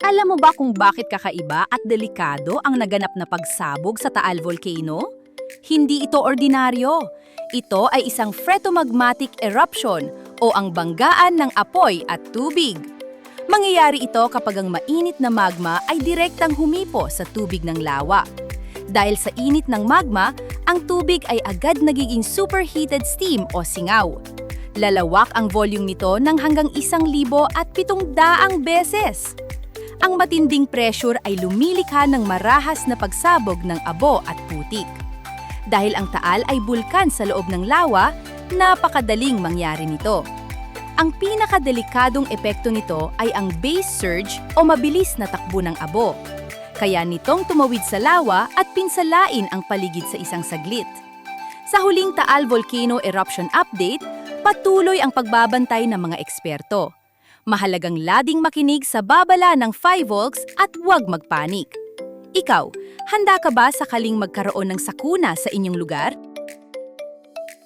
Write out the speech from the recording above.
Alam mo ba kung bakit kakaiba at delikado ang naganap na pagsabog sa Taal Volcano? Hindi ito ordinaryo. Ito ay isang phreatomagmatic eruption o ang banggaan ng apoy at tubig. Mangyayari ito kapag ang mainit na magma ay direktang humipo sa tubig ng lawa. Dahil sa init ng magma, ang tubig ay agad nagiging superheated steam o singaw. Lalawak ang volume nito ng hanggang 1,700 beses. Ang matinding pressure ay lumilikha ng marahas na pagsabog ng abo at putik. Dahil ang Taal ay bulkan sa loob ng lawa, napakadaling mangyari nito. Ang pinakadelikadong epekto nito ay ang base surge o mabilis na takbo ng abo. Kaya nitong tumawid sa lawa at pinsalain ang paligid sa isang saglit. Sa huling Taal Volcano Eruption Update, patuloy ang pagbabantay ng mga eksperto. Mahalagang lading makinig sa babala ng 5 Volks at huwag magpanik. Ikaw, handa ka ba sakaling magkaroon ng sakuna sa inyong lugar?